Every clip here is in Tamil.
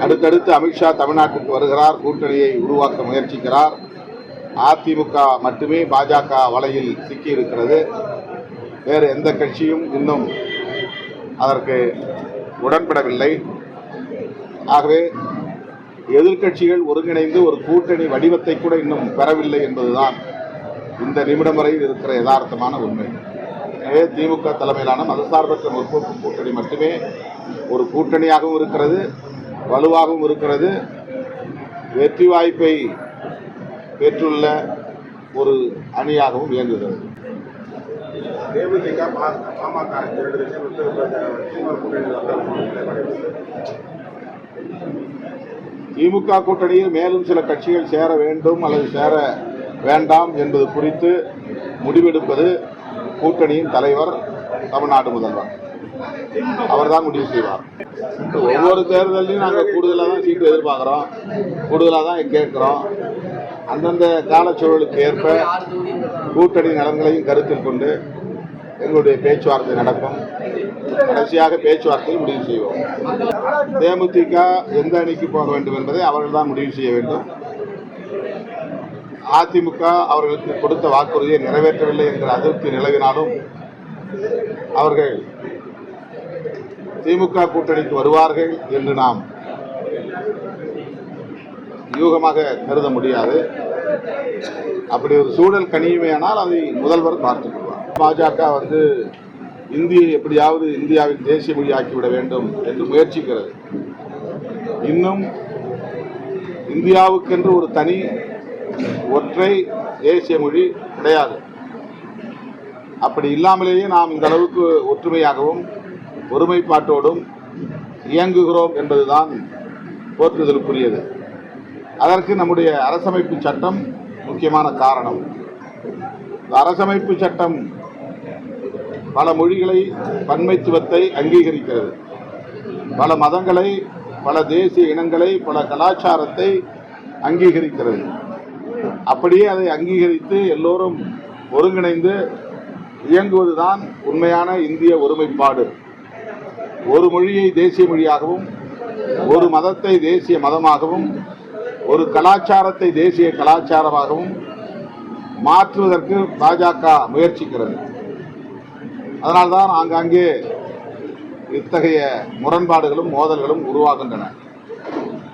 அடுத்தடுத்து அமித்ஷா தமிழ்நாட்டுக்கு வருகிறார், கூட்டணியை உருவாக்க முயற்சிக்கிறார். அதிமுக மட்டுமே பாஜக வலையில் சிக்கியிருக்கிறது. வேறு எந்த கட்சியும் இன்னும் அதற்கு உடன்படவில்லை. ஆகவே எதிர்க்கட்சிகள் ஒருங்கிணைந்து ஒரு கூட்டணி வடிவத்தை கூட இன்னும் பெறவில்லை என்பதுதான் இந்த நிமிடம் வரையில் இருக்கிற யதார்த்தமான உண்மை. எனவே திமுக தலைமையிலான மதசார்பற்ற முற்போக்கு கூட்டணி மட்டுமே ஒரு கூட்டணியாகவும் இருக்கிறது, வலுவாகவும் இருக்கிறது, வெற்றி வாய்ப்பை பெற்றுள்ள ஒரு அணியாகவும் இயங்குகிறது. திமுக கூட்டணியில் மேலும் சில கட்சிகள் சேர வேண்டும் அல்லது சேர வேண்டாம் என்பது குறித்து முடிவெடுப்பது கூட்டணியின் தலைவர், தமிழ்நாடு முதல்வர். அவர்தான் முடிவு செய்வார். ஒவ்வொரு தேர்தலையும் நாங்கள் கூடுதலாக தான் சீட்டு எதிர்பார்க்குறோம், கூடுதலாக தான் கேட்குறோம். அந்தந்த காலச்சூழலுக்கு ஏற்ப கூட்டணி நலன்களையும் கருத்தில் கொண்டு எங்களுடைய பேச்சுவார்த்தை நடக்கும். கடைசியாக பேச்சுவார்த்தையில் முடிவு செய்வோம். தேமுதிக எந்த அணிக்கு போக வேண்டும் என்பதை அவர்கள் தான் முடிவு செய்ய வேண்டும். அதிமுக அவர்களுக்கு கொடுத்த வாக்குறுதியை நிறைவேற்றவில்லை என்கிற அதிருப்தி நிலவினாலும் அவர்கள் திமுக கூட்டணிக்கு வருவார்கள் என்று நாம் யூகமாக கருத முடியாது. அப்படி ஒரு சூழல் கனியுமேயானால் அதை முதல்வர் பார்த்துக் கொள்வார். பாஜக இந்தியை எப்படியாவது இந்தியாவின் தேசிய மொழி ஆக்கிவிட வேண்டும் என்று முயற்சிக்கிறது. இன்னும் இந்தியாவுக்கென்று ஒரு தனி ஒற்றை தேசிய மொழி கிடையாது. அப்படி இல்லாமலேயே நாம் இந்த அளவுக்கு ஒற்றுமையாகவும் ஒருமைப்பாட்டோடும் இயங்குகிறோம் என்பதுதான் போற்றுதலுக்குரியது. அதற்கு நம்முடைய அரசமைப்பு சட்டம் முக்கியமான காரணம். அரசமைப்பு சட்டம் பல மொழிகளை, பன்மைத்துவத்தை அங்கீகரிக்கிறது. பல மதங்களை, பல தேசிய இனங்களை, பல கலாச்சாரத்தை அங்கீகரிக்கிறது. அப்படியே அதை அங்கீகரித்து எல்லோரும் ஒருங்கிணைந்து இயங்குவதுதான் உண்மையான இந்திய ஒருமைப்பாடு. ஒரு மொழியை தேசிய மொழியாகவும், ஒரு மதத்தை தேசிய மதமாகவும், ஒரு கலாச்சாரத்தை தேசிய கலாச்சாரமாகவும் மாற்றுவதற்கு பாஜக முயற்சிக்கிறது. அதனால்தான் ஆங்காங்கே இத்தகைய முரண்பாடுகளும் மோதல்களும் உருவாகின்றன.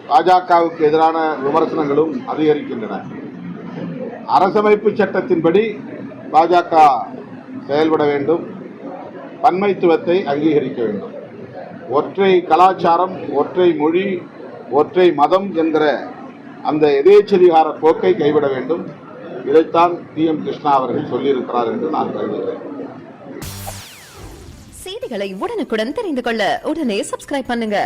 பாஜகவுக்கு எதிரான விமர்சனங்களும் அதிகரிக்கின்றன. அரசமைப்பு சட்டத்தின்படி பாஜக செயல்பட வேண்டும், பன்மைத்துவத்தை அங்கீகரிக்க வேண்டும். ஒற்றை கலாச்சாரம், ஒற்றை மொழி, ஒற்றை மதம் என்கிற அந்த எதேச்சதிகார போக்கை கைவிட வேண்டும். இதைத்தான் PM கிருஷ்ணா அவர்கள் சொல்லியிருக்கிறார் என்று நான் கருதுகிறேன். செய்திகளை உடனுக்குடன் தெரிந்து கொள்ள உடனே சப்ஸ்கிரைப் பண்ணுங்க.